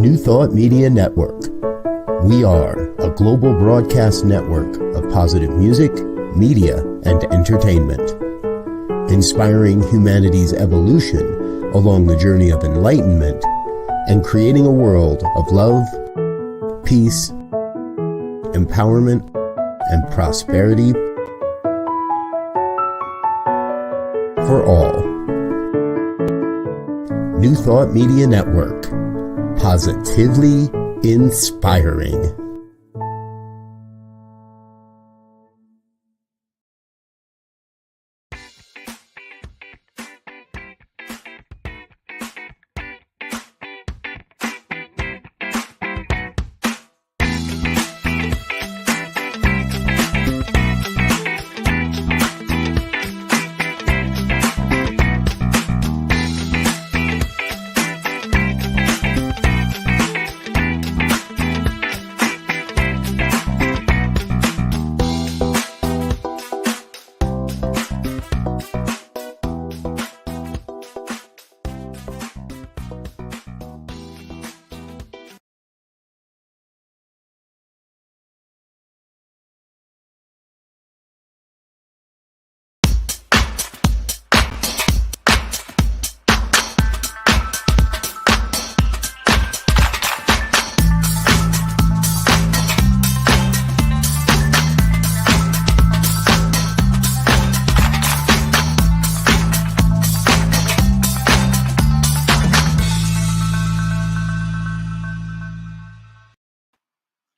New Thought Media Network. We are a global broadcast network of positive music, media, and entertainment, inspiring humanity's evolution along the journey of enlightenment and creating a world of love, peace, empowerment, and prosperity for all. New Thought Media Network. Positively inspiring.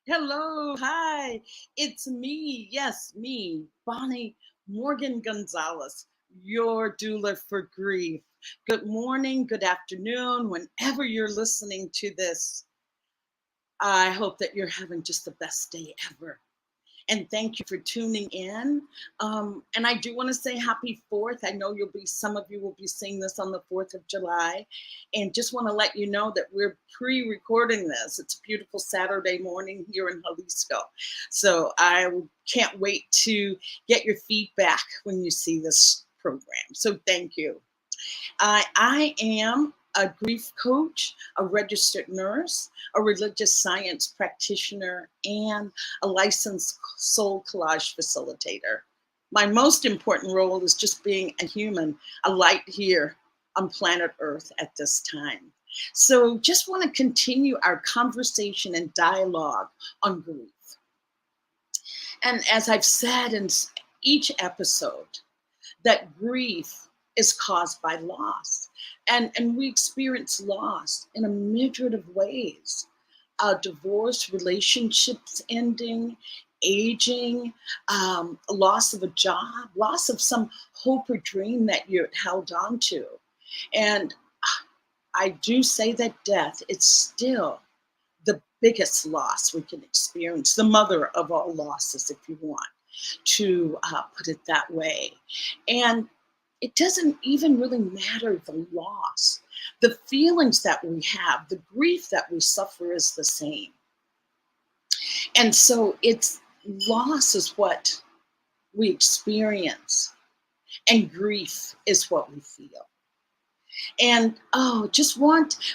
Hello, hi, it's me, yes, me, Bonnie Morgan Gonzalez, your doula for grief. Good morning, good afternoon, whenever you're listening to this. I hope that you're having just the best day ever. And thank you for tuning in. And I do want to say happy 4th. I know some of you will be seeing this on the 4th of July. And just want to let you know that we're pre-recording this. It's a beautiful Saturday morning here in Jalisco. So I can't wait to get your feedback when you see this program. So thank you. I am a grief coach, a registered nurse, a religious science practitioner, and a licensed soul collage facilitator. My most important role is just being a human, a light here on planet Earth at this time. So just want to continue our conversation and dialogue on grief. And as I've said in each episode, that grief is caused by loss. And we experience loss in a myriad of ways. Divorce, relationships ending, aging, loss of a job, loss of some hope or dream that you held on to. And I do say that death is still the biggest loss we can experience, the mother of all losses, if you want to put it that way. And it doesn't even really matter the loss. The feelings that we have, the grief that we suffer is the same. And so loss is what we experience, and grief is what we feel. And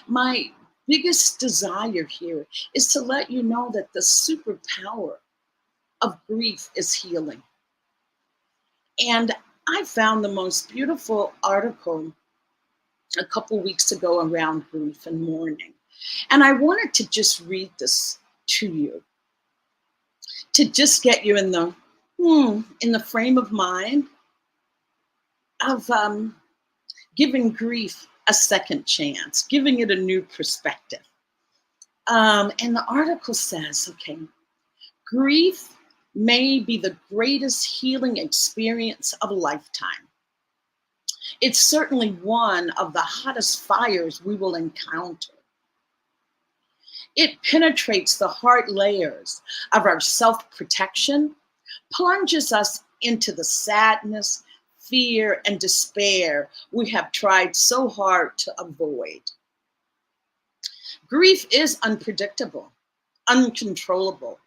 my biggest desire here is to let you know that the superpower of grief is healing. And I found the most beautiful article a couple weeks ago around grief and mourning. And I wanted to just read this to you, to just get you in the frame of mind of giving grief a second chance, giving it a new perspective. And the article says, okay, grief may be the greatest healing experience of a lifetime. It's certainly one of the hottest fires we will encounter. It penetrates the heart layers of our self-protection, plunges us into the sadness, fear, and despair we have tried so hard to avoid. Grief is unpredictable, uncontrollable.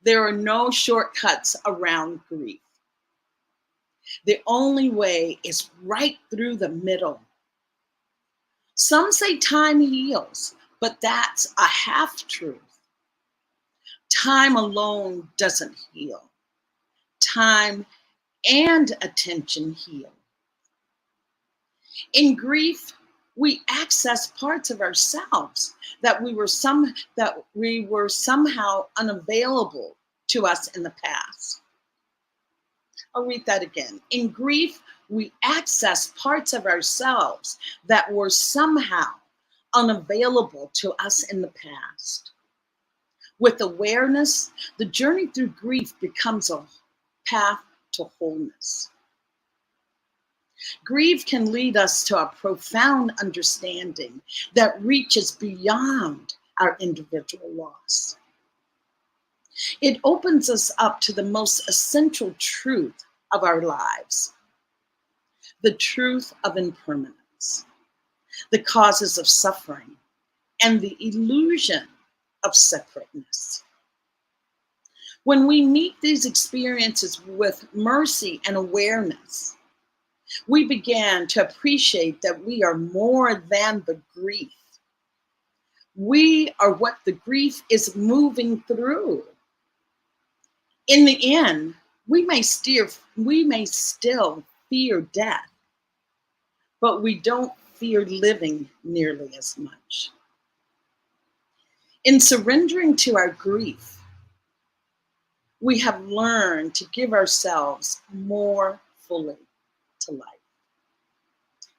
There are no shortcuts around grief. The only way is right through the middle. Some say time heals. but that's a half-truth. Time alone doesn't heal. Time and attention heal. In grief, we access parts of ourselves that we were somehow unavailable to us in the past. I'll read that again. In grief, we access parts of ourselves that were somehow unavailable to us in the past. With awareness, the journey through grief becomes a path to wholeness. Grief can lead us to a profound understanding that reaches beyond our individual loss. It opens us up to the most essential truth of our lives, the truth of impermanence, the causes of suffering, and the illusion of separateness. When we meet these experiences with mercy and awareness, we began to appreciate that we are more than the grief. We are what the grief is moving through. In the end, we may still fear death, but we don't fear living nearly as much. In surrendering to our grief, we have learned to give ourselves more fully to life.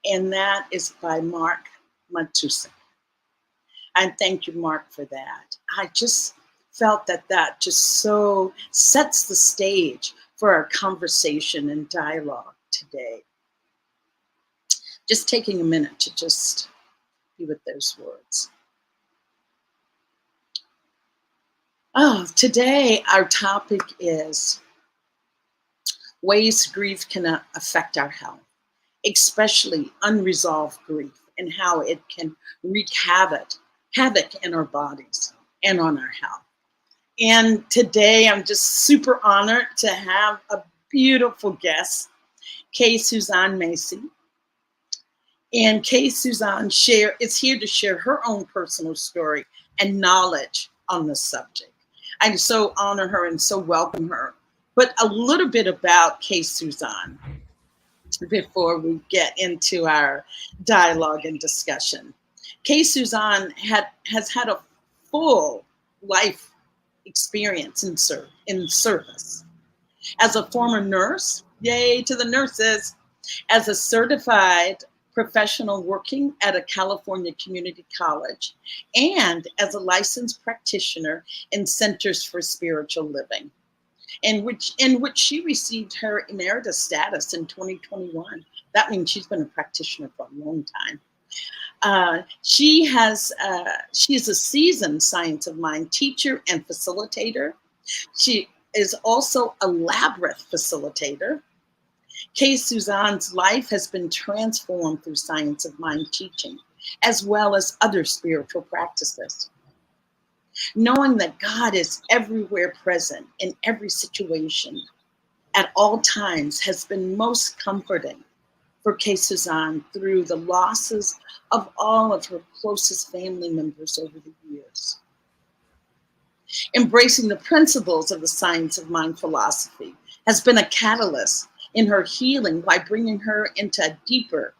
And that is by Mark Matusa. And thank you, Mark, for that. I just felt that just so sets the stage for our conversation and dialogue today. Just taking a minute to just be with those words. Oh, today our topic is ways grief can affect our health, especially unresolved grief, and how it can wreak havoc in our bodies and on our health. And today I'm just super honored to have a beautiful guest, K Susanne Massey. And K Susanne is here to share her own personal story and knowledge on the subject. I so honor her and so welcome her. But a little bit about K Susanne before we get into our dialogue and discussion. K Susanne has had a full life experience in service. As a former nurse, yay to the nurses, as a certified professional working at a California community college, and as a licensed practitioner in Centers for Spiritual Living, in which she received her emeritus status in 2021. That means she's been a practitioner for a long time. She is a seasoned science of mind teacher and facilitator. She is also a labyrinth facilitator. K Susanne's life has been transformed through science of mind teaching, as well as other spiritual practices. Knowing that God is everywhere present in every situation at all times has been most comforting for K Susanne through the losses of all of her closest family members over the years. Embracing the principles of the science of mind philosophy has been a catalyst in her healing by bringing her into a deeper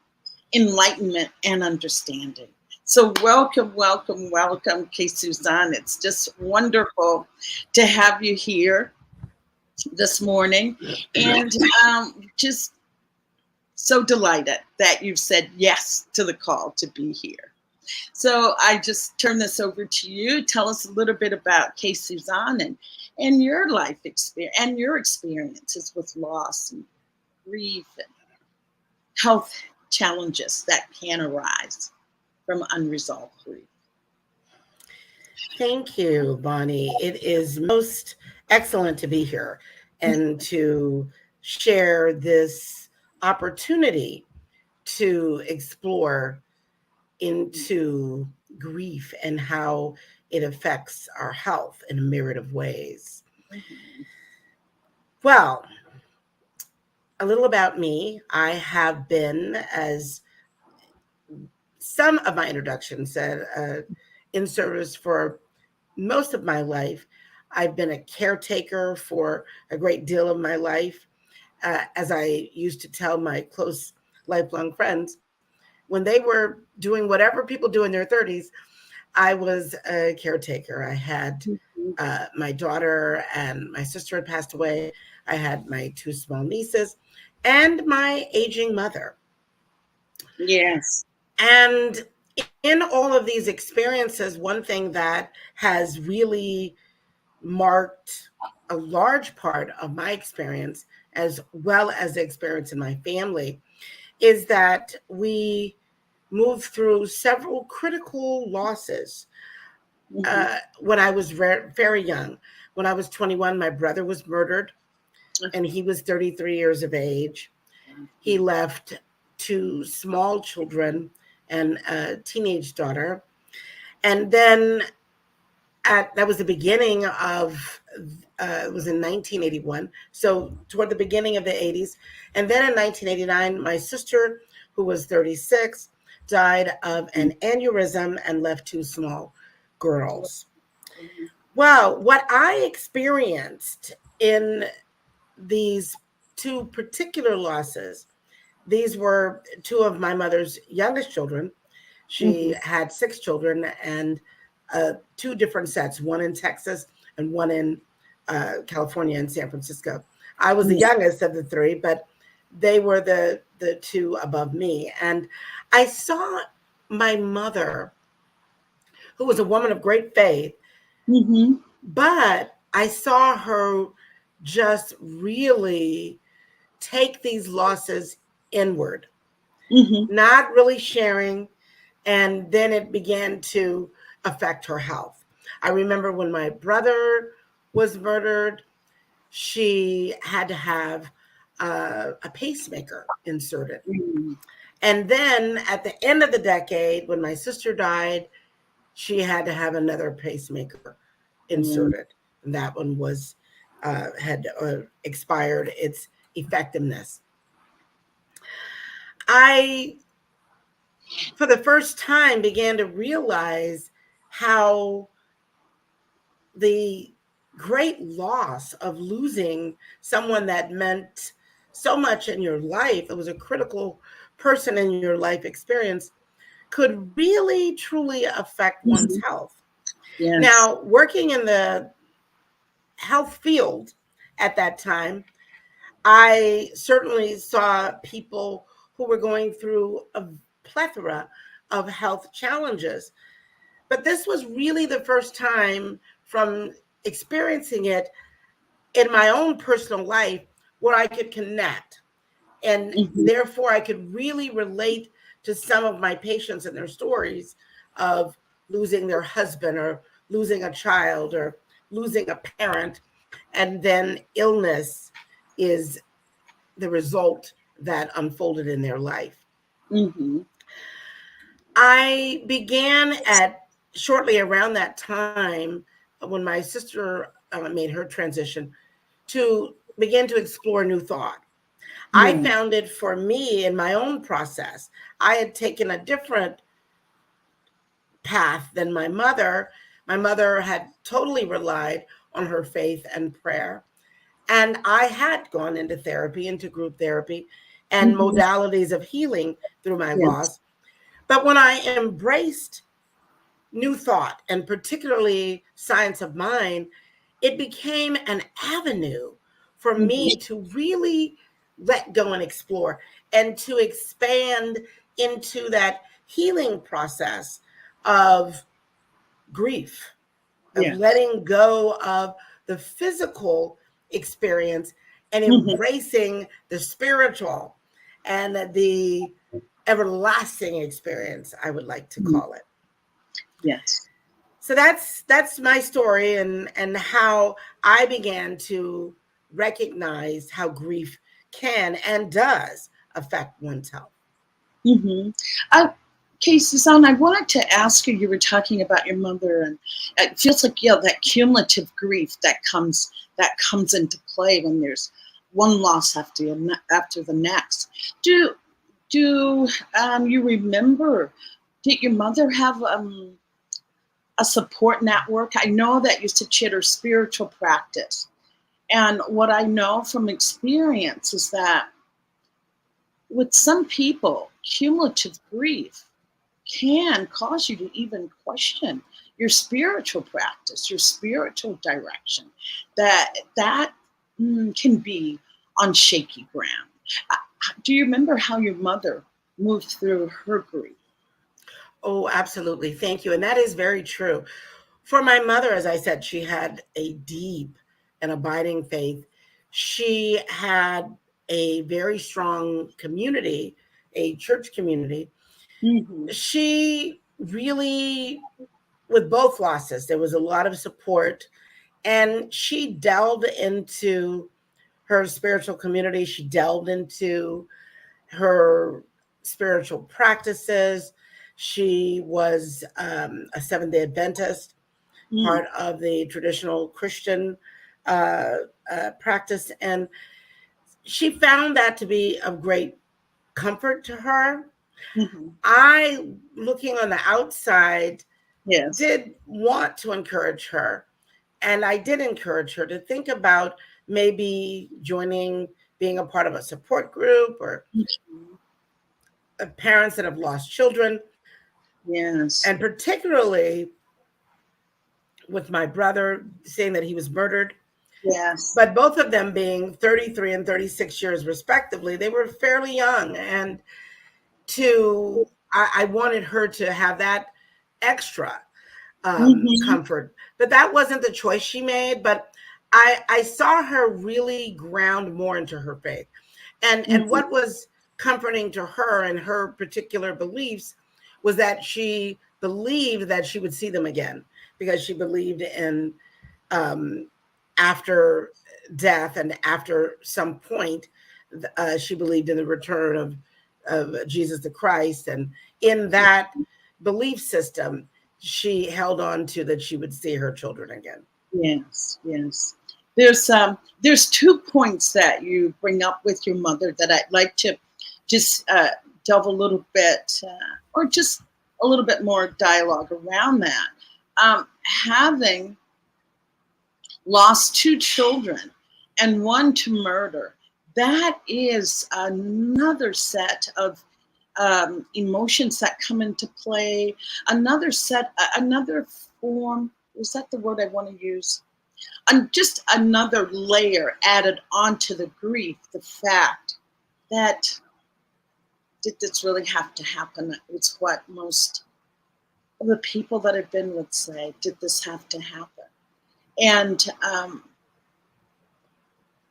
enlightenment and understanding. So welcome, welcome, welcome, K Susanne. It's just wonderful to have you here this morning, and just so delighted that you've said yes to the call to be here. So I just turn this over to you. Tell us a little bit about K Susanne and your life experience and your experiences with loss and grief and health challenges that can arise from unresolved grief. Thank you, Bonnie. It is most excellent to be here and to share this opportunity to explore into grief and how it affects our health in a myriad of ways. Mm-hmm. Well, a little about me. I have been, as some of my introduction said, in service for most of my life. I've been a caretaker for a great deal of my life. As I used to tell my close lifelong friends, when they were doing whatever people do in their 30s, I was a caretaker. I had my daughter, and my sister had passed away. I had my 2 small nieces and my aging mother. Yes. And in all of these experiences, one thing that has really marked a large part of my experience, as well as the experience in my family, is that we moved through several critical losses. When I was very young, when I was 21, my brother was murdered, and he was 33 years of age. He left 2 small children and a teenage daughter. And then that was the beginning of, it was in 1981. So toward the beginning of the 80s. And then in 1989, my sister, who was 36, died of an aneurysm and left 2 small girls. Well, what I experienced in these 2 particular losses, these were 2 of my mother's youngest children. She had 6 children, and 2 different sets, one in Texas and one in California and San Francisco. I was the youngest of the 3, but they were the 2 above me. And I saw my mother, who was a woman of great faith, but I saw her just really take these losses inward, not really sharing. And then it began to affect her health. I remember when my brother was murdered, she had to have a pacemaker inserted. And then at the end of the decade, when my sister died, she had to have another pacemaker inserted. And that one was had expired its effectiveness. I, for the first time, began to realize how the great loss of losing someone that meant so much in your life, it was a critical person in your life experience, could really, truly affect one's health. Yes. Now, working in the health field at that time, I certainly saw people who were going through a plethora of health challenges. But this was really the first time from experiencing it in my own personal life where I could connect. And therefore, I could really relate to some of my patients and their stories of losing their husband or losing a child or losing a parent. And then illness is the result that unfolded in their life. I began at shortly around that time when my sister made her transition to begin to explore new thought. I found it for me in my own process. I had taken a different path than my mother. My mother had totally relied on her faith and prayer. And I had gone into therapy, into group therapy and modalities of healing through my loss. But when I embraced new thought, and particularly science of mind, it became an avenue for me to really let go and explore and to expand into that healing process of grief, of letting go of the physical experience and embracing the spiritual and the everlasting experience, I would like to call it. Yes. So that's my story and how I began to recognize how grief can and does affect one's health. K Susanne, I wanted to ask you were talking about your mother, and it feels like that cumulative grief that comes into play when there's one loss after the next. Do you remember, did your mother have a support network. I know that you said she had her spiritual practice. And what I know from experience is that with some people, cumulative grief can cause you to even question your spiritual practice, your spiritual direction. That can be on shaky ground. Do you remember how your mother moved through her grief? Oh, absolutely. Thank you. And that is very true. For my mother, as I said, she had a deep and abiding faith. She had a very strong community, a church community. Mm-hmm. She really, with both losses, there was a lot of support, and she delved into her spiritual community. She delved into her spiritual practices. She was a Seventh-day Adventist, part of the traditional Christian practice. And she found that to be of great comfort to her. Mm-hmm. I, looking on the outside, Yes. did want to encourage her. And I did encourage her to think about maybe joining, being a part of a support group, or parents that have lost children. Yes. And particularly with my brother saying that he was murdered. Yes. But both of them being 33 and 36 years respectively, they were fairly young. And I wanted her to have that extra comfort. But that wasn't the choice she made. But I saw her really ground more into her faith. And what was comforting to her and her particular beliefs was that she believed that she would see them again, because she believed in after death, and after some point, she believed in the return of Jesus the Christ. And in that belief system, she held on to that she would see her children again. Yes, yes. There's 2 points that you bring up with your mother that I'd like to just delve a little bit, or just a little bit more dialogue around that. Having lost 2 children and 1 to murder, that is another set of emotions that come into play. Another form. Is that the word I want to use? And just another layer added onto the grief, the fact that, did this really have to happen? It's what most of the people that I've been with say, did this have to happen? And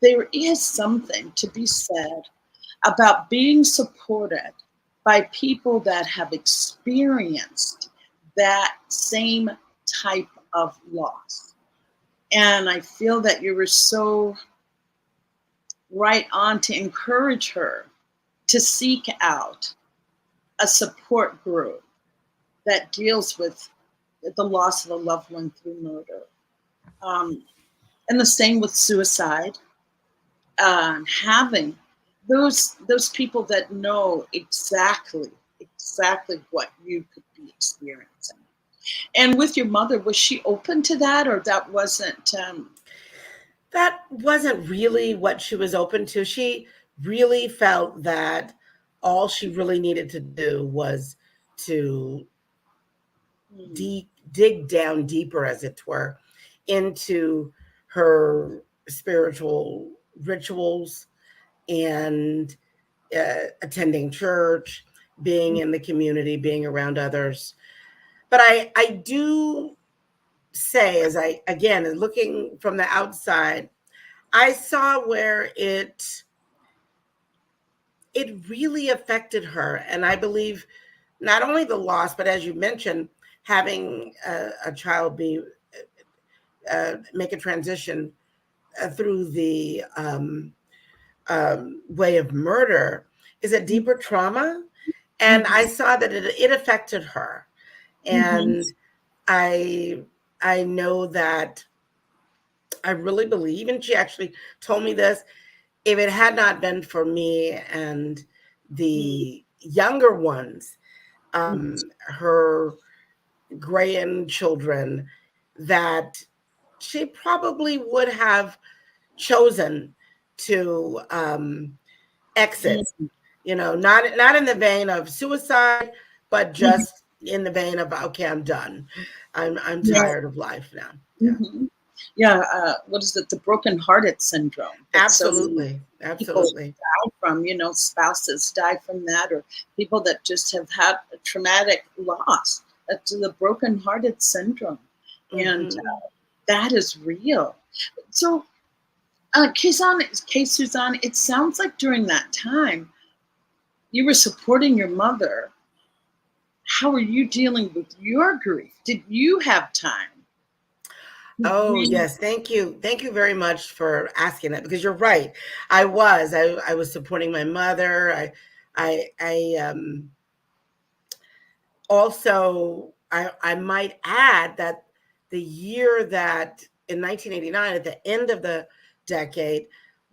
there is something to be said about being supported by people that have experienced that same type of loss. And I feel that you were so right on to encourage her to seek out a support group that deals with the loss of a loved one through murder. And the same with suicide. Having those people that know exactly what you could be experiencing. And with your mother, was she open to that, or that wasn't? That wasn't really what she was open to. She really felt that all she really needed to do was to dig down deeper, as it were, into her spiritual rituals and attending church, being in the community, being around others. But I do say, as I, again, looking from the outside, I saw where it really affected her. And I believe not only the loss, but as you mentioned, having a child make a transition through the way of murder is a deeper trauma. And I saw that it affected her. And I know that I really believe, and she actually told me this, if it had not been for me and the younger ones, her grandchildren that she probably would have chosen to exit, not in the vein of suicide, but just in the vein of, okay, I'm done. I'm tired of life now. Yeah. Mm-hmm. What is it? The broken-hearted syndrome. Absolutely. People die from, spouses die from that, or people that just have had a traumatic loss. That's the broken-hearted syndrome. And that is real. So, K Susanne, it sounds like during that time, you were supporting your mother. How are you dealing with your grief? Did you have time? Oh, yes. Thank you. Thank you very much for asking that, because you're right. I was supporting my mother. Also, I might add that the year that in 1989, at the end of the decade,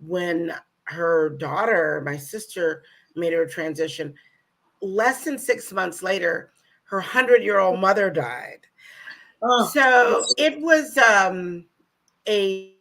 when her daughter, my sister, made her transition, less than 6 months later, her 100-year-old mother died. Oh, So it was a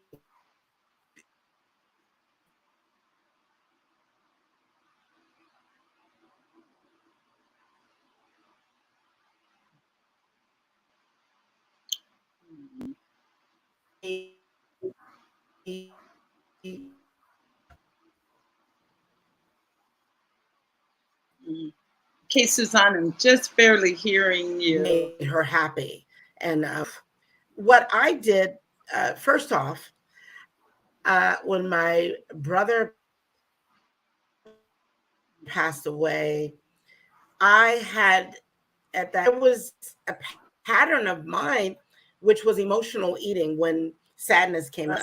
K Susanne, I'm just barely hearing you. Made her happy. And what I did, first off, when my brother passed away, I had it was a pattern of mine, which was emotional eating when sadness came up.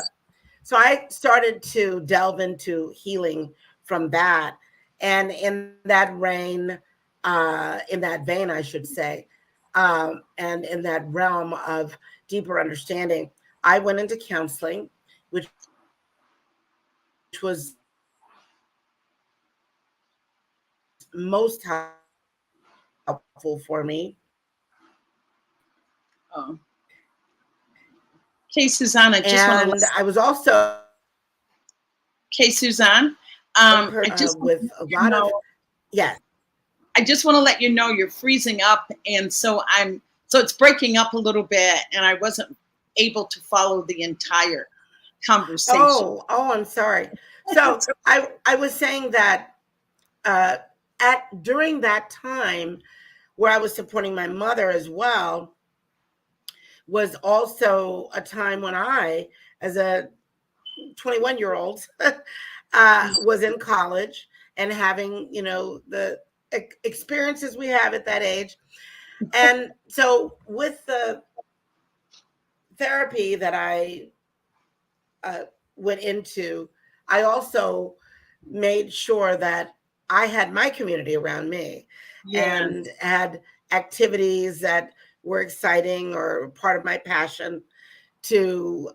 So I started to delve into healing from that. And in that vein, I should say, and in that realm of deeper understanding, I went into counseling, which was most helpful for me. Oh. K Susanne, I just want to. I was also K Susanne, with a lot of yes. I just want to let you know you're freezing up, and so it's breaking up a little bit, and I wasn't able to follow the entire conversation. Oh, I'm sorry. So I was saying that during that time where I was supporting my mother as well, was also a time when I, as a 21-year-old, was in college and having, the experiences we have at that age. And so with the therapy that I went into, I also made sure that I had my community around me and had activities that were exciting or part of my passion to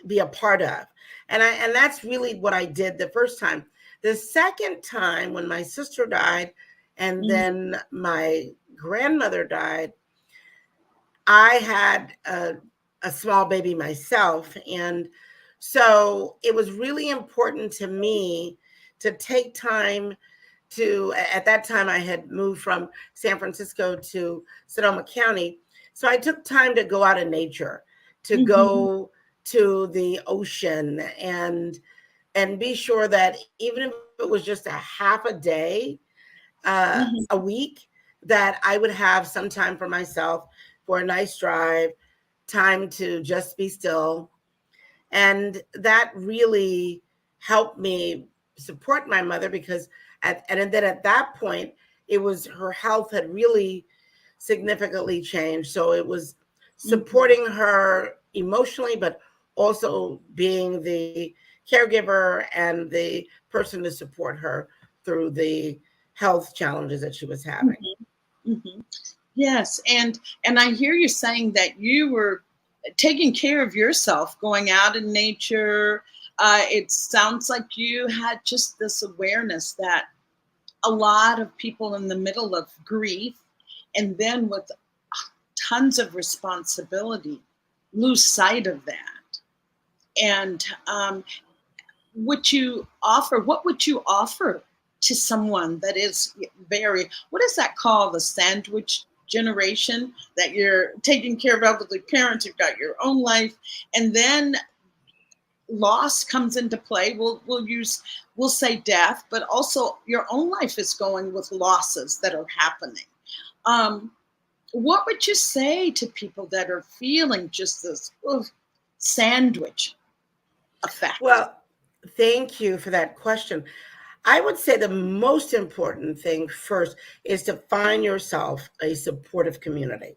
be a part of. And that's really what I did the first time. The second time, when my sister died and then my grandmother died, I had a small baby myself. And so it was really important to me to take time at that time I had moved from San Francisco to Sonoma County. So I took time to go out in nature, to go to the ocean and be sure that even if it was just a half a day, a week, that I would have some time for myself, for a nice drive, time to just be still. And that really helped me support my mother, because and then at that point, it was her health had really significantly changed. So it was supporting her emotionally, but also being the caregiver and the person to support her through the health challenges that she was having. Yes, and I hear you saying that you were taking care of yourself, going out in nature. It sounds like you had just this awareness that a lot of people in the middle of grief, and then with tons of responsibility, lose sight of that. And what would you offer to someone that is what is that called? The sandwich generation, that you're taking care of elderly parents, you've got your own life, and then loss comes into play. We'll say death, but also your own life is going with losses that are happening. What would you say to people that are feeling just this sandwich effect? Well, thank you for that question. I would say the most important thing first is to find yourself a supportive community,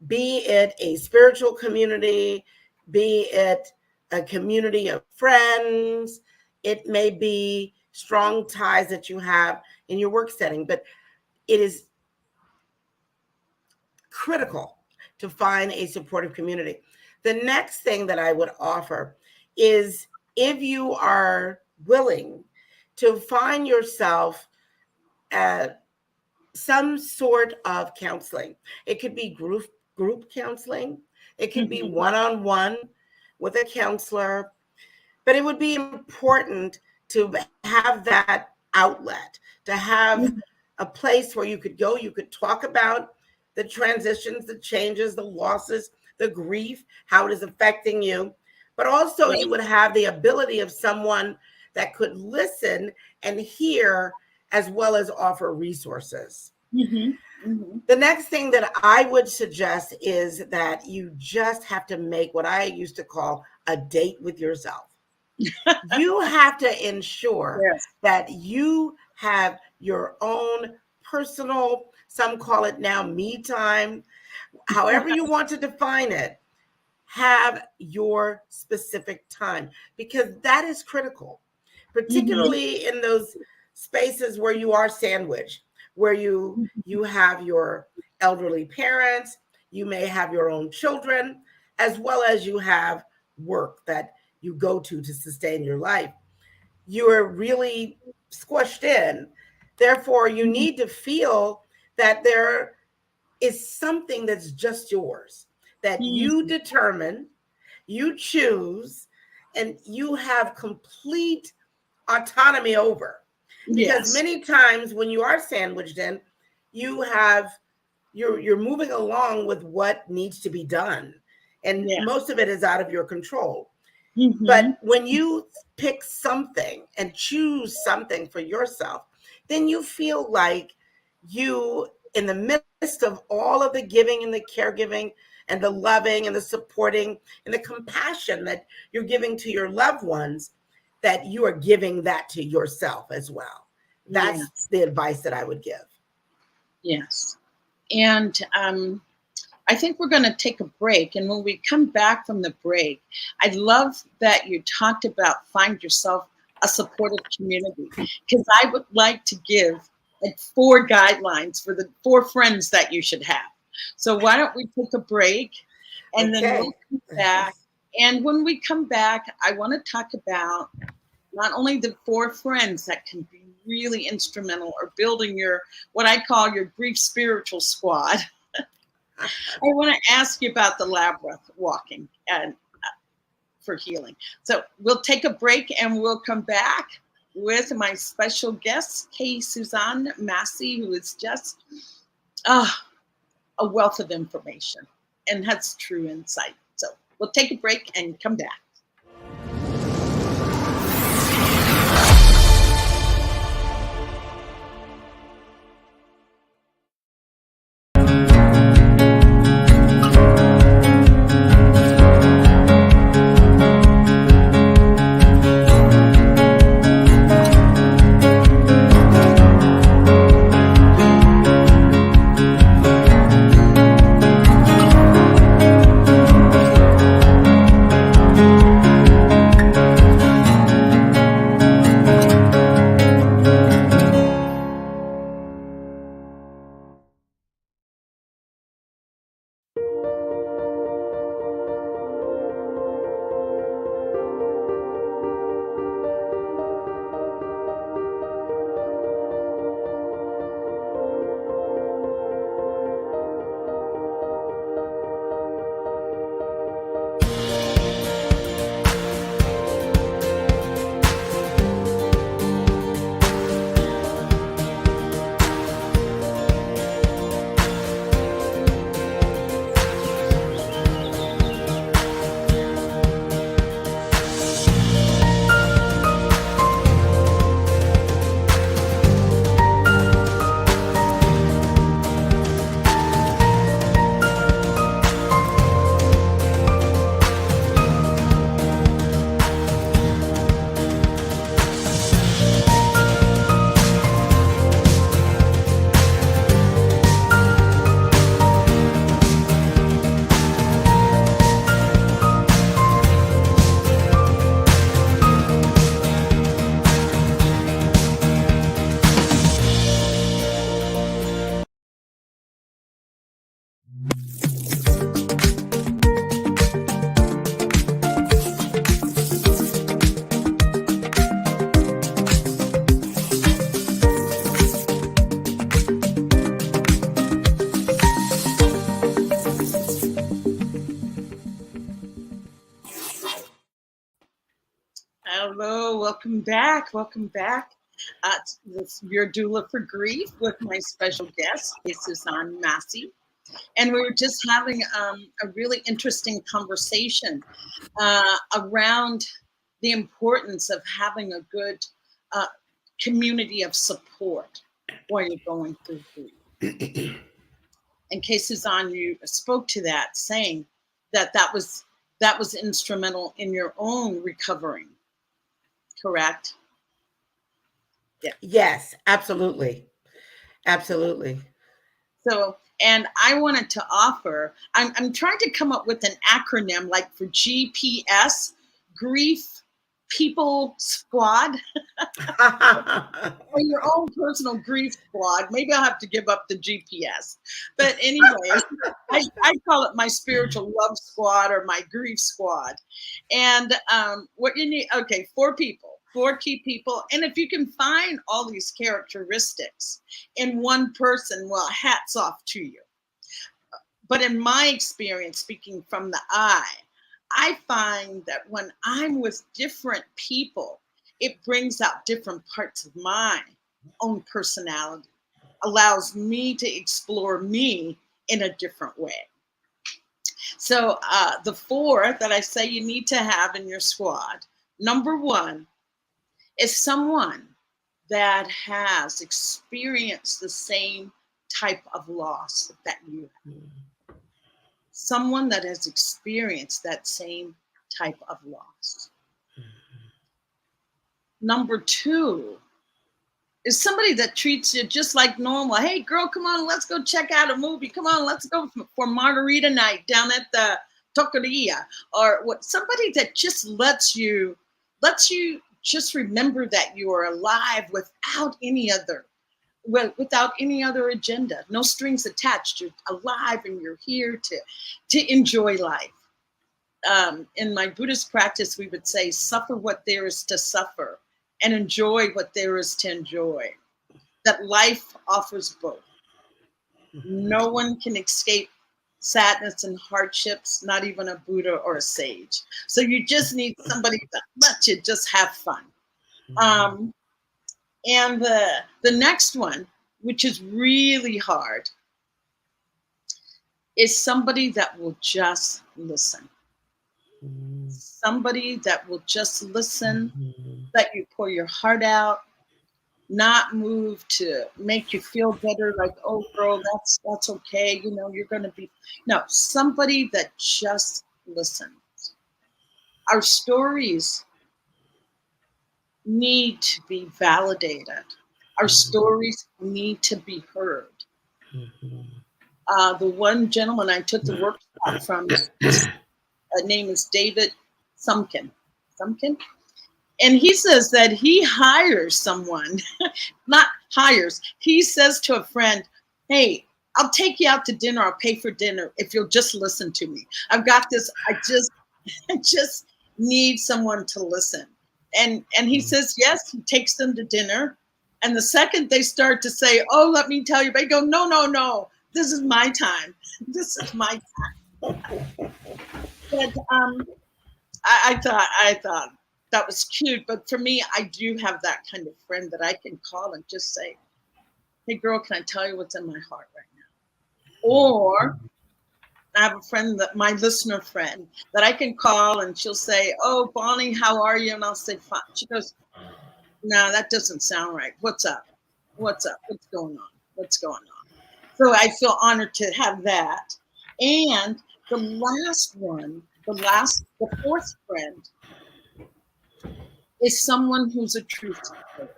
be it a spiritual community, be it a community of friends. It may be strong ties that you have in your work setting, but it is critical to find a supportive community. The next thing that I would offer is, if you are willing to find yourself at some sort of counseling. It could be group counseling. It could be one-on-one with a counselor. But it would be important to have that outlet, to have a place where you could go, you could talk about the transitions, the changes, the losses, the grief, how it is affecting you. But also you would have the ability of someone that could listen and hear, as well as offer resources. The next thing that I would suggest is that you just have to make what I used to call a date with yourself. You have to ensure that you have your own personal, some call it now me time, however you want to define it. Have your specific time, because that is critical, particularly in those spaces where you are sandwiched, where you have your elderly parents, you may have your own children, as well as you have work that you go to sustain your life. You are really squished in. Therefore, you need to feel that there is something that's just yours, that you determine, you choose, and you have complete autonomy over. Because many times when you are sandwiched in, you're moving along with what needs to be done. And most of it is out of your control. But when you pick something and choose something for yourself, then you feel like you, in the midst of all of the giving and the caregiving and the loving and the supporting and the compassion that you're giving to your loved ones, that you are giving that to yourself as well. That's the advice that I would give. Yes. And I think we're going to take a break. And when we come back from the break, I love that you talked about find yourself a supportive community, because I would like to give like 4 guidelines for the 4 friends that you should have. So why don't we take a break, and then we'll come back. And when we come back, I want to talk about not only the 4 friends that can be really instrumental or building your, what I call your grief spiritual squad. I want to ask you about the labyrinth walking and for healing. So we'll take a break and we'll come back with my special guest, K Susanne Massey, who is just a wealth of information and has true insight. So we'll take a break and come back. Welcome back. Welcome back. This Your Doula for Grief with my special guest, K Susanne Massey. And we were just having a really interesting conversation around the importance of having a good community of support while you're going through grief. And K Susanne, you spoke to that, saying that was instrumental in your own recovering. Correct? Yeah. Yes, absolutely. Absolutely. So, and I wanted to offer, I'm trying to come up with an acronym like for GPS, Grief People Squad, or your own personal grief squad. Maybe I'll have to give up the GPS. But anyway, I call it my spiritual love squad or my grief squad. And what you need, okay, 4 key people. And if you can find all these characteristics in one person, well, hats off to you. But in my experience, speaking from the I find that when I'm with different people, it brings out different parts of my own personality, allows me to explore me in a different way. So the 4 that I say you need to have in your squad, number 1 is someone that has experienced the same type of loss that you have. Someone that has experienced that same type of loss. Number 2 is somebody that treats you just like normal. Hey, girl, come on, let's go check out a movie. Come on, let's go for margarita night down at the Taqueria. Or what? Somebody that just lets you just remember that you are alive without any other agenda, no strings attached. You're alive and you're here to enjoy life. In my Buddhist practice, we would say, suffer what there is to suffer and enjoy what there is to enjoy. That life offers both. No one can escape sadness and hardships, not even a Buddha or a sage. So you just need somebody that lets you just have fun. And the next one, which is really hard, is somebody that will just listen. Somebody that will just listen, let you pour your heart out, not move to make you feel better, like, oh, girl, that's okay, you know, you're going to be. No, somebody that just listens. Our stories need to be validated. Our stories need to be heard. The one gentleman I took the workshop from, his name is David Sumpkin. And he says that he hires someone, not hires, he says to a friend, hey, I'll take you out to dinner, I'll pay for dinner if you'll just listen to me. I've got this, I just need someone to listen. And he says, yes, he takes them to dinner. And the second they start to say, oh, let me tell you, they go, no, this is my time. This is my time. But I thought that was cute. But for me, I do have that kind of friend that I can call and just say, hey, girl, can I tell you what's in my heart right now? Or I have a friend, that my listener friend, that I can call and she'll say, oh, Bonnie, how are you? And I'll say, fine. She goes, no, that doesn't sound right. What's up? What's going on? So I feel honored to have that. And the last one, the 4th friend is someone who's a truth teller.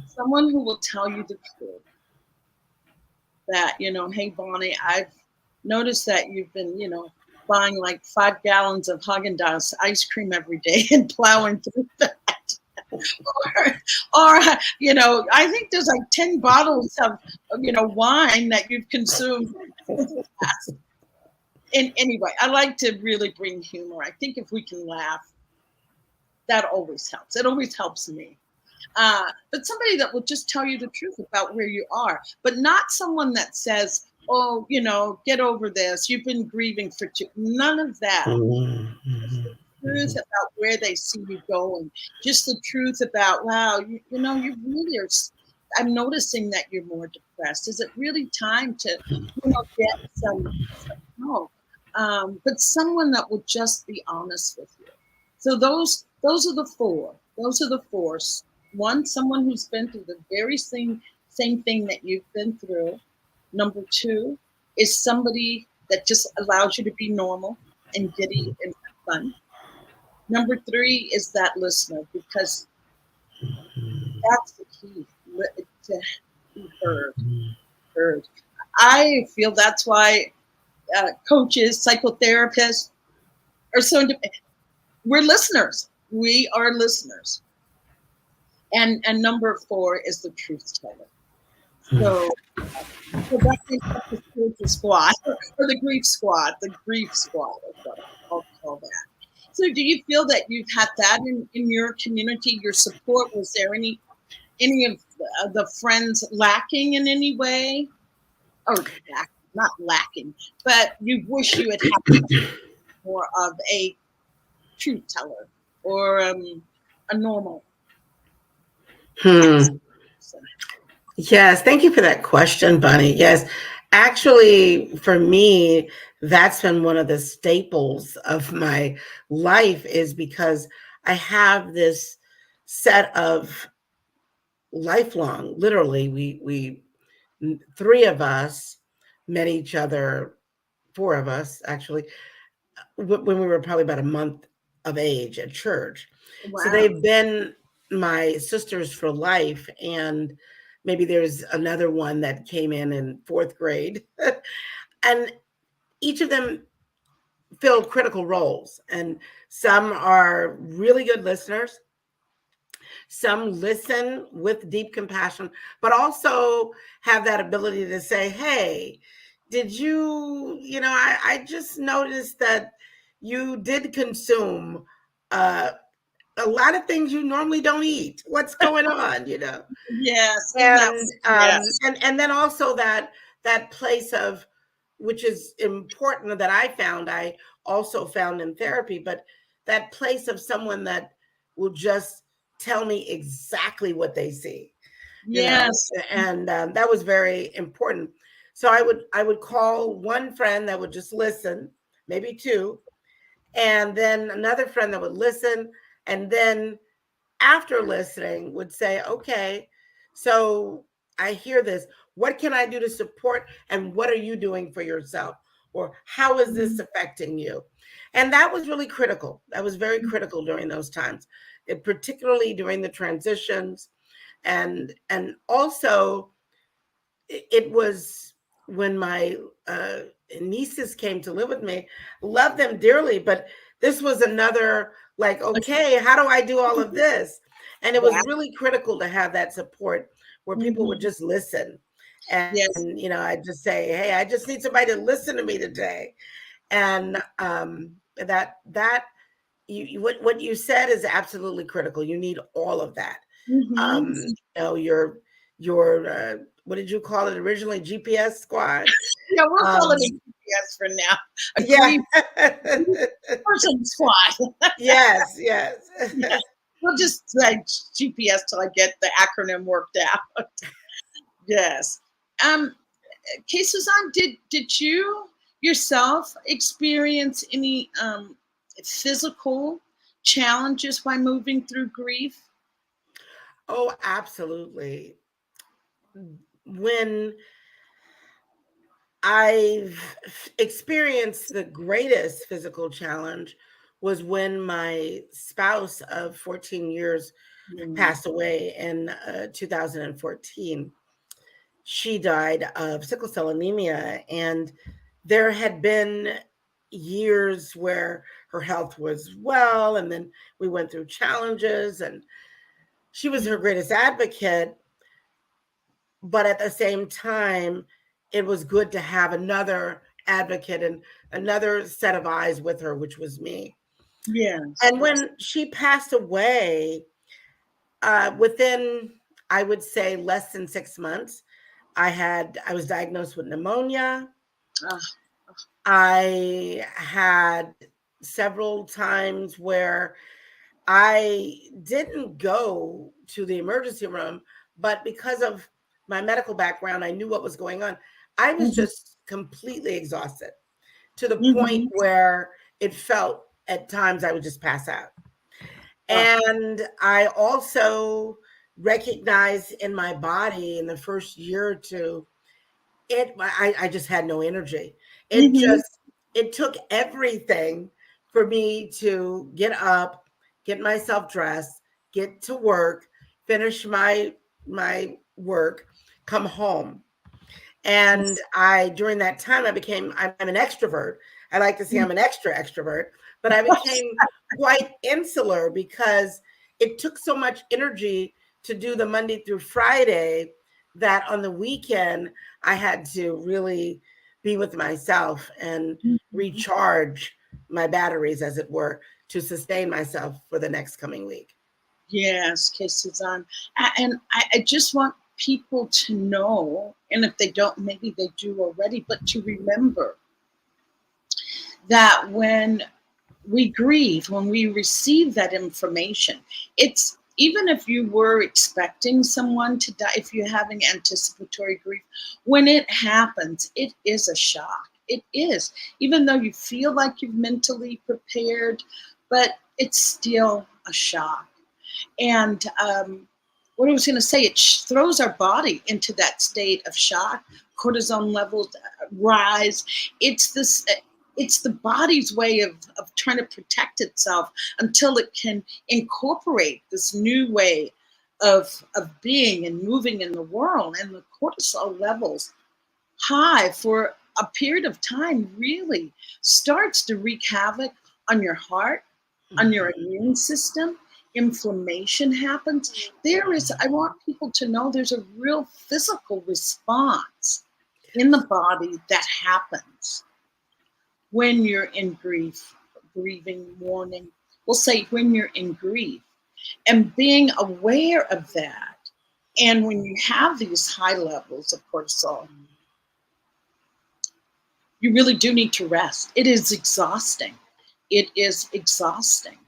Someone who will tell you the truth. That, you know, hey, Bonnie, I've noticed that you've been, you know, buying like 5 gallons of Haagen-Dazs ice cream every day and plowing through that. or, you know, I think there's like 10 bottles of, you know, wine that you've consumed. And anyway, I like to really bring humor. I think if we can laugh, that always helps. It always helps me. But somebody that will just tell you the truth about where you are, but not someone that says, oh, you know, get over this. You've been grieving for none of that. truth about where they see you going, just the truth about, wow, you know, you really are. I'm noticing that you're more depressed. Is it really time to, get some help? But someone that will just be honest with you. So those are the four. Those are the four. One, someone who's been through the very same thing that you've been through. Number two is somebody that just allows you to be normal and giddy and have fun. Number three is that listener, because that's the key, to be heard. I feel that's why coaches, psychotherapists are so. We're listeners. We are listeners. And number four is the truth teller. So that makes up the spiritual squad, or the grief squad. The grief squad. I'll call that. So do you feel that you've had that in your community, your support? Was there any of the friends lacking in any way? Or not lacking, but you wish you had more of a truth teller or a normal. Yes, thank you for that question, Bonnie. Yes, actually, for me, that's been one of the staples of my life, is because I have this set of lifelong, literally, we three of us met each other, four of us actually, when we were probably about a month of age at church. Wow. So they've been my sisters for life. And maybe there's another one that came in fourth grade. And each of them filled critical roles. And some are really good listeners. Some listen with deep compassion, but also have that ability to say, hey, did you, I just noticed that you did consume a lot of things you normally don't eat. What's going on, Yes. And yes. and then also that place of, which is important, that I also found in therapy, but that place of someone that will just tell me exactly what they see. Yes. And that was very important. So I would call one friend that would just listen, maybe two, and then another friend that would listen, and then after listening would say, okay, so I hear this. What can I do to support? And what are you doing for yourself? Or how is this affecting you? And that was really critical. That was very critical during those times, particularly during the transitions. And also, it was when my nieces came to live with me. Love them dearly, but this was another, like, okay, how do I do all of this? And it was really critical to have that support where people would just listen. And, I'd just say, hey, I just need somebody to listen to me today. And what you said is absolutely critical. You need all of that. Your what did you call it originally? GPS squad? Yeah, we'll call it a GPS for now. A person squad. Yes. We'll just say GPS till I get the acronym worked out. Yes. K Susanne, did you yourself experience any physical challenges while moving through grief? Oh, absolutely. When I've experienced the greatest physical challenge was when my spouse of 14 years passed away in 2014. She died of sickle cell anemia, and there had been years where her health was well, and then we went through challenges, and she was her greatest advocate. But at the same time, it was good to have another advocate and another set of eyes with her, which was me. Yes. And when she passed away, within, I would say, less than 6 months, I was diagnosed with pneumonia. I had several times where I didn't go to the emergency room, but because of my medical background, I knew what was going on. I was Mhm. just completely exhausted to the point Mhm. where it felt at times I would just pass out. Oh. And I also recognized in my body in the first year or two, I just had no energy. Mhm. It took everything for me to get up, get myself dressed, get to work, finish my work, come home. And Yes. during that time, I'm an extrovert. I like to say Mm. I'm an extra extrovert, but I became quite insular because it took so much energy to do the Monday through Friday that on the weekend, I had to really be with myself and Mhm. recharge my batteries, as it were, to sustain myself for the next coming week. Yes, K Susanne. And I just want people to know, and if they don't, maybe they do already, but to remember that when we grieve, when we receive that information, it's even if you were expecting someone to die, if you're having anticipatory grief, when it happens, it is a shock. It is, even though you feel like you've mentally prepared, but it's still a shock. And what I was going to say, it throws our body into that state of shock. Cortisone levels rise. It's this. It's the body's way of trying to protect itself until it can incorporate this new way of being and moving in the world. And the cortisol levels high for a period of time really starts to wreak havoc on your heart, on your Mhm. immune system. Inflammation happens. I want people to know there's a real physical response in the body that happens when you're in grief, grieving, mourning. We'll say when you're in grief and being aware of that. And when you have these high levels of cortisol, you really do need to rest. It is exhausting. It is exhausting.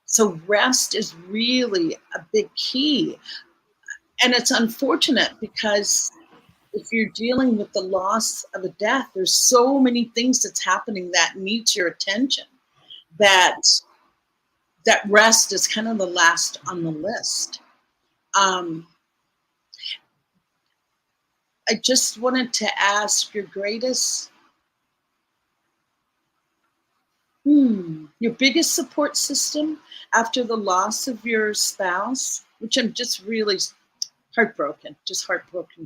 So rest is really a big key. And it's unfortunate because if you're dealing with the loss of a death, there's so many things that's happening that needs your attention that that rest is kind of the last on the list. Um, I just wanted to ask your greatest, your biggest support system after the loss of your spouse, which I'm just really just heartbroken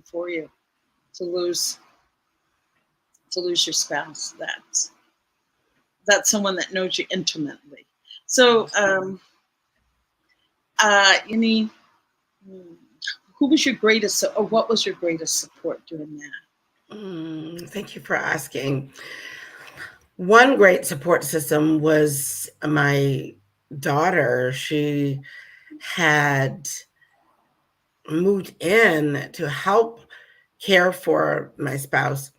for you to lose your spouse. That's someone that knows you intimately. So, you need, who was your greatest, or what was your greatest support during that? Thank you for asking. One great support system was my daughter. She had moved in to help care for my spouse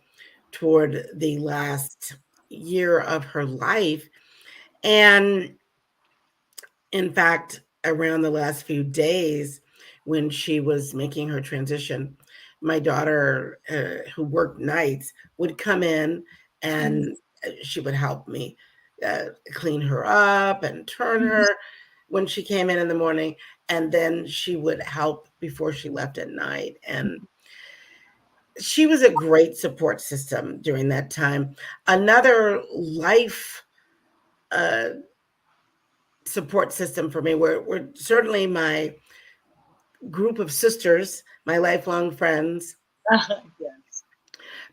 toward the last year of her life. And in fact, around the last few days when she was making her transition, my daughter, who worked nights, would come in and she would help me clean her up and turn Mhm. her when she came in the morning. And then she would help before she left at night. And she was a great support system during that time. Another life uh, support system for me were certainly my group of sisters, my lifelong friends, Yes.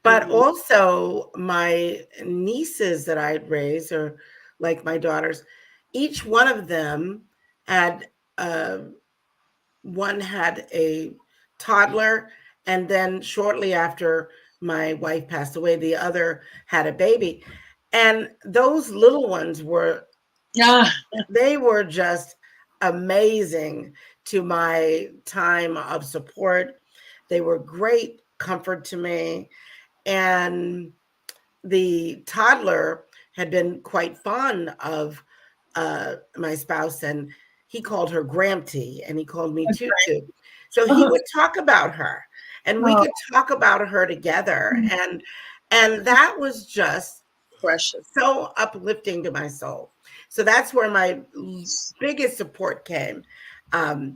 but Mhm. also my nieces that I'd raised, or like my daughters. Each one of them had uh, one had a toddler, and then shortly after my wife passed away, the other had a baby. And those little ones Ah, they were just amazing to my time of support. They were great comfort to me. And the toddler had been quite fond of my spouse, and he called her Grampty, and he called me Tutu. So he would talk about her, and we could talk about her together, and that was just precious. So uplifting to my soul. So that's where my biggest support came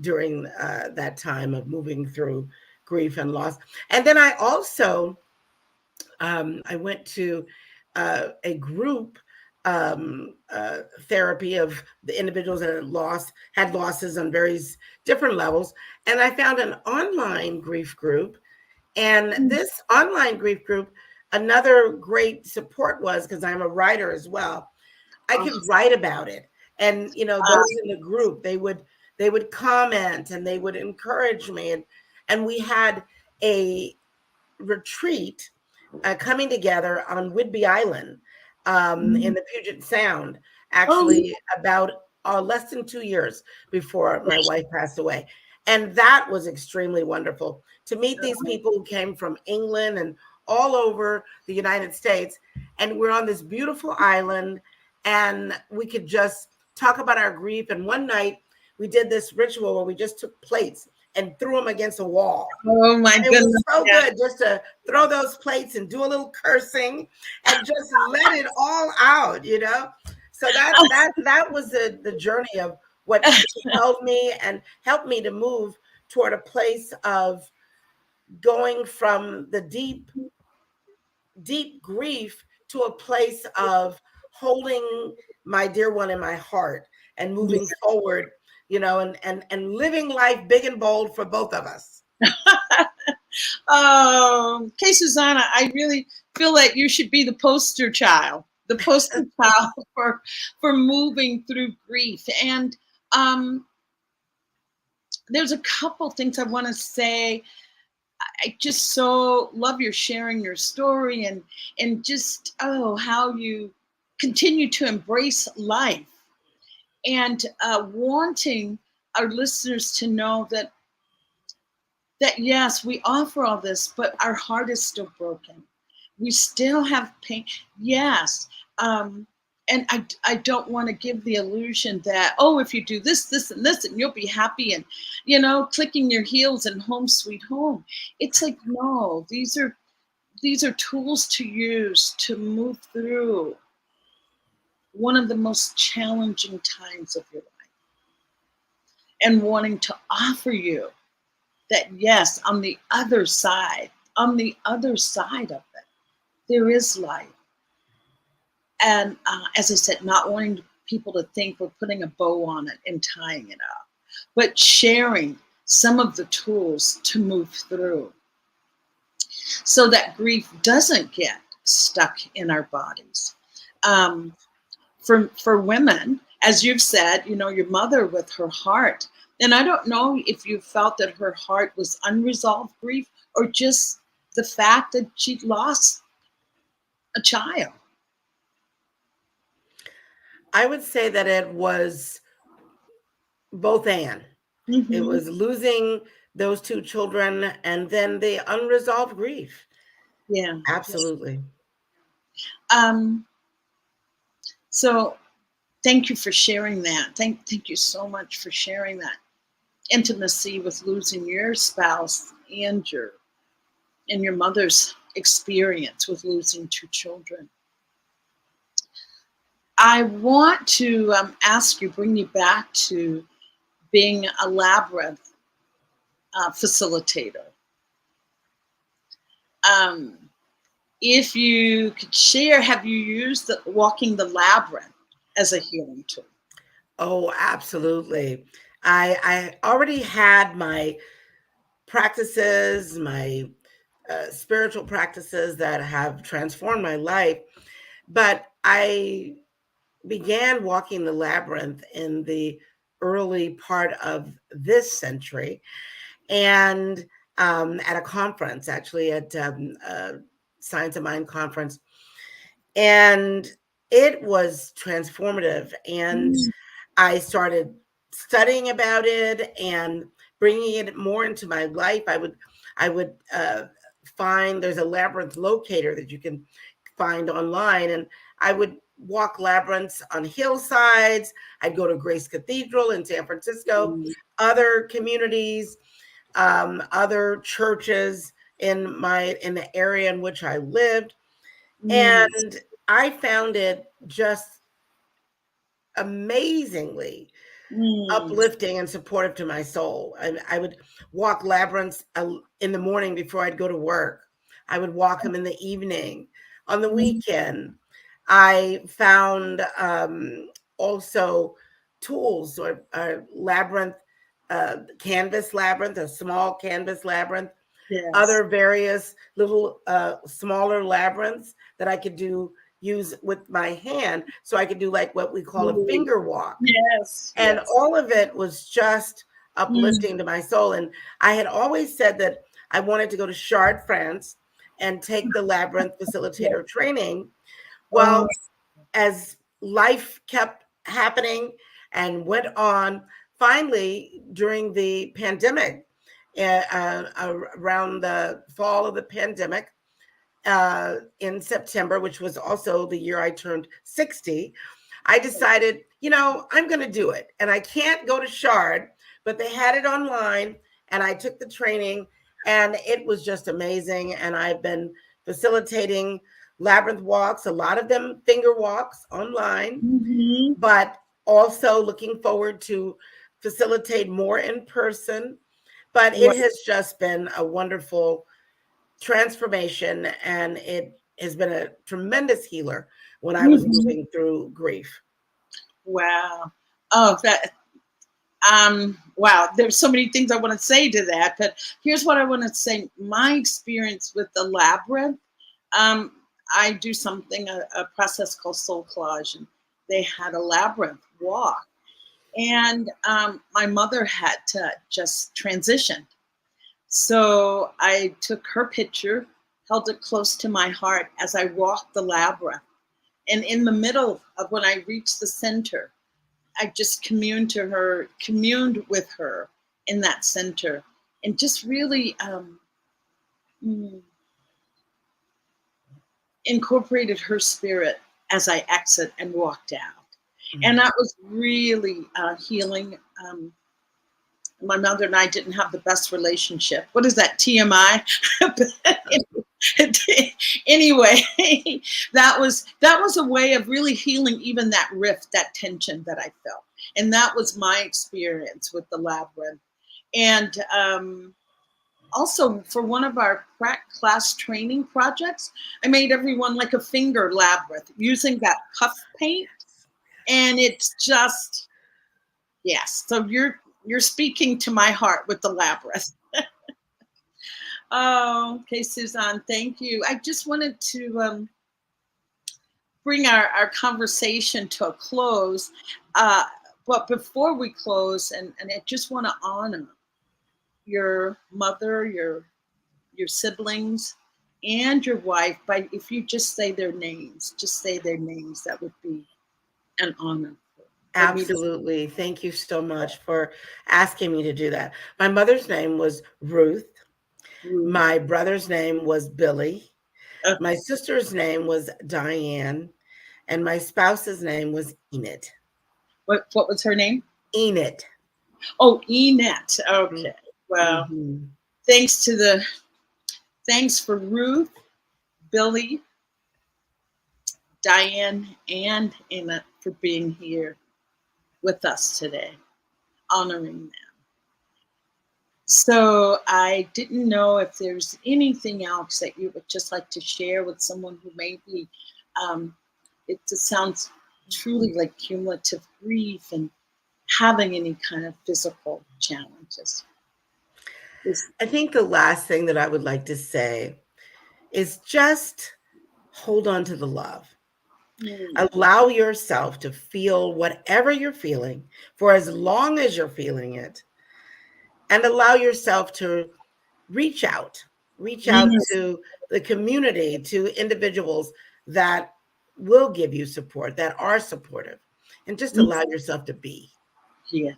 during that time of moving through grief and loss. And then I also I went to a group therapy of the individuals that had losses on various different levels, and I found an online grief group. And this online grief group, another great support was, because I'm a writer as well, I could write about it. And those in the group, they would comment and they would encourage me, and we had a retreat coming together on Whidbey Island in the Puget Sound, actually about less than 2 years before my wife passed away. And that was extremely wonderful to meet these people who came from England and all over the United States. And we're on this beautiful island, and we could just talk about our grief. And one night we did this ritual where we just took plates and threw them against a wall. Oh my goodness. It was so good just to throw those plates and do a little cursing and just let it all out, So that was the journey of what held me and helped me to move toward a place of going from the deep grief to a place of holding my dear one in my heart and moving forward, and living life big and bold for both of us. K Susanne, I really feel like you should be the poster child for moving through grief. And there's a couple things I want to say. I just so love your sharing your story and just how you continue to embrace life, and wanting our listeners to know that yes, we offer all this, but our heart is still broken. We still have pain. Yes. And I don't want to give the illusion that, if you do this, this, and this, and you'll be happy and, clicking your heels and home sweet home. It's like, no, these are tools to use to move through one of the most challenging times of your life, and wanting to offer you that, yes, on the other side of it, there is life. And as I said, not wanting people to think we're putting a bow on it and tying it up, but sharing some of the tools to move through so that grief doesn't get stuck in our bodies. For women, as you've said, your mother with her heart, and I don't know if you felt that her heart was unresolved grief or just the fact that she lost a child. I would say that it was both and. Mm-hmm. It was losing those two children and then the unresolved grief. Yeah. Absolutely. So thank you for sharing that. Thank you so much for sharing that intimacy with losing your spouse and your mother's experience with losing two children. I want to bring you back to being a labyrinth facilitator. If you could share, have you used walking the labyrinth as a healing tool? Oh, absolutely. I already had my practices, my spiritual practices that have transformed my life, but I began walking the labyrinth in the early part of this century, and at a conference, actually at a Science of Mind conference, and it was transformative. And I started studying about it and bringing it more into my life. I would find there's a labyrinth locator that you can find online, and I would walk labyrinths on hillsides. I'd go to Grace Cathedral in San Francisco, other communities, other churches in the area in which I lived. And I found it just amazingly uplifting and supportive to my soul. I would walk labyrinths in the morning before I'd go to work. I would walk them in the evening, on the weekend. I found also tools or labyrinth, canvas labyrinth, a small canvas labyrinth, other various little smaller labyrinths that I could use with my hand, so I could do like what we call a finger walk. And all of it was just uplifting to my soul. And I had always said that I wanted to go to Chartres, France, and take the labyrinth facilitator training. Well, as life kept happening and went on, finally during the pandemic, around the fall of the pandemic, in September, which was also the year I turned 60, I decided, I'm going to do it. And I can't go to Chartres, but they had it online, and I took the training, and it was just amazing. And I've been facilitating labyrinth walks, a lot of them finger walks online, but also looking forward to facilitate more in person. But it has just been a wonderful transformation, and it has been a tremendous healer when I was moving through grief. Wow. Oh, wow. There's so many things I want to say to that, but here's what I want to say. My experience with the labyrinth, I do a process called soul collage, and they had a labyrinth walk, and my mother had to just transition. So I took her picture, held it close to my heart as I walked the labyrinth. And in the middle of when I reached the center, I just communed with her in that center, and just really incorporated her spirit as I exit and walked out. And that was really healing. My mother and I didn't have the best relationship. What is that, TMI? Anyway, that was a way of really healing even that rift, that tension that I felt. And that was my experience with the labyrinth. And also for one of our class training projects, I made everyone like a finger labyrinth using that puff paint. And it's just, yes. So you're speaking to my heart with the labyrinth. Oh, K Susanne, thank you. I just wanted to bring our conversation to a close. But before we close, and I just want to honor your mother, your siblings, and your wife, if you just say their names, that would be an honor. Absolutely. Thank you so much for asking me to do that. My mother's name was Ruth. My brother's name was Billy. My sister's name was Diane. And my spouse's name was Enid. What was her name? Enid. Oh, Enid. Okay. Well, thanks for Ruth, Billy, Diane, and Enid for being here with us today, honoring them. So I didn't know if there's anything else that you would just like to share with someone who may be, it just sounds truly like cumulative grief and having any kind of physical challenges. I think the last thing that I would like to say is just hold on to the love. Allow yourself to feel whatever you're feeling for as long as you're feeling it, and allow yourself to reach out to the community, to individuals that will give you support, that are supportive, and just allow yourself to be. Yes.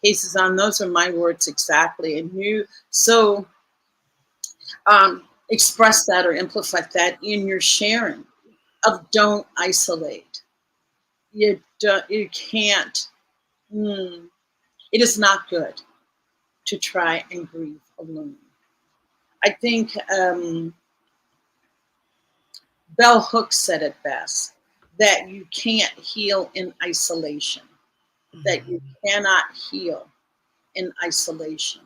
K Susanne, those are my words exactly. And you so express that or amplify that in your sharing of don't isolate. You can't. It is not good to try and grieve alone. I think Bell Hooks said it best, that you can't heal in isolation, that you cannot heal in isolation.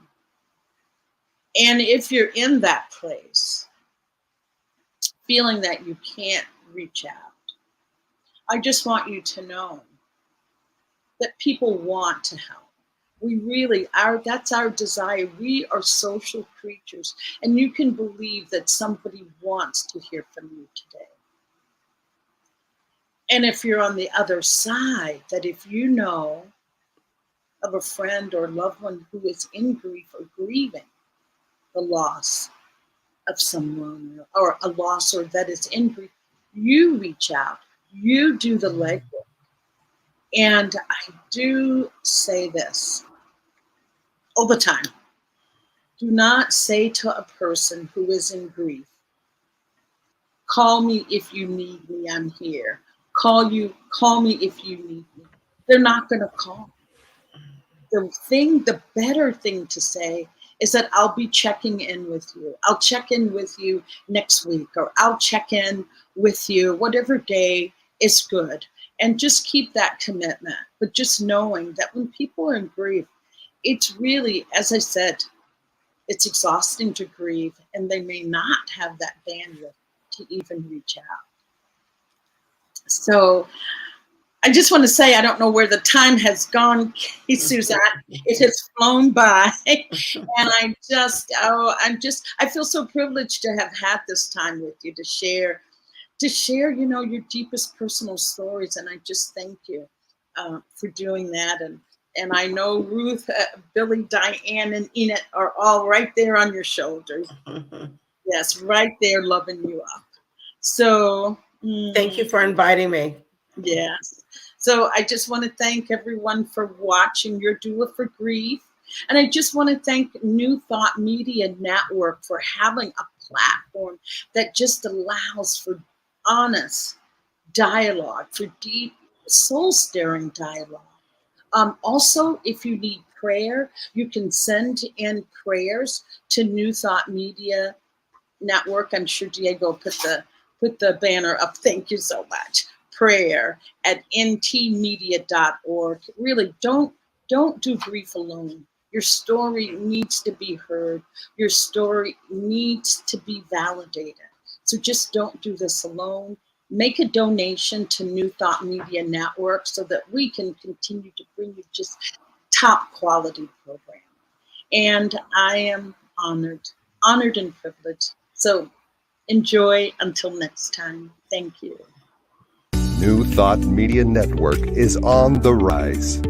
And if you're in that place, feeling that you can't reach out, I just want you to know that people want to help. We really are, that's our desire. We are social creatures, and you can believe that somebody wants to hear from you today. And if you're on the other side, that if you know of a friend or loved one who is in grief or grieving the loss of someone, or a loss, or that is in grief, you reach out, you do the legwork. And I do say this all the time. Do not say to a person who is in grief, call me if you need me, I'm here. Call me if you need me. They're not going to call. The better thing to say is that I'll be checking in with you. I'll check in with you next week, or I'll check in with you whatever day is good. And just keep that commitment. But just knowing that when people are in grief, it's really, as I said, it's exhausting to grieve, and they may not have that bandwidth to even reach out. So I just want to say, I don't know where the time has gone, K Susanne. It has flown by. And I feel so privileged to have had this time with you to share, you know, your deepest personal stories. And I just thank you for doing that. And I know Ruth, Billy, Diane, and Enid are all right there on your shoulders. Yes, right there loving you up. So thank you for inviting me. Yes. So I just want to thank everyone for watching Your Doula for Grief. And I just want to thank New Thought Media Network for having a platform that just allows for honest dialogue, for deep, soul-stirring dialogue. Also, if you need prayer, you can send in prayers to New Thought Media Network. I'm sure Diego put the banner up. Thank you so much. Prayer at ntmedia.org. Really, don't do grief alone. Your story needs to be heard. Your story needs to be validated. So just don't do this alone. Make a donation to New Thought Media Network so that we can continue to bring you just top quality programming. And I am honored and privileged. So enjoy until next time. Thank you. New Thought Media Network is on the rise.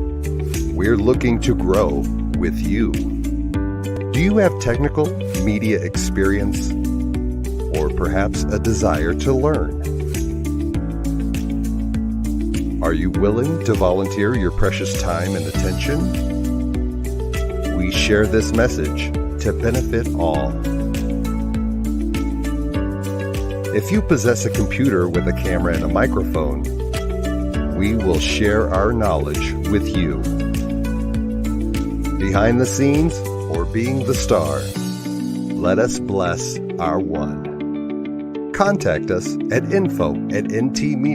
We're looking to grow with you. Do you have technical media experience, or perhaps a desire to learn? Are you willing to volunteer your precious time and attention? We share this message to benefit all. If you possess a computer with a camera and a microphone, we will share our knowledge with you. Behind the scenes or being the star, let us bless our one. Contact us at info@ntmedia.org.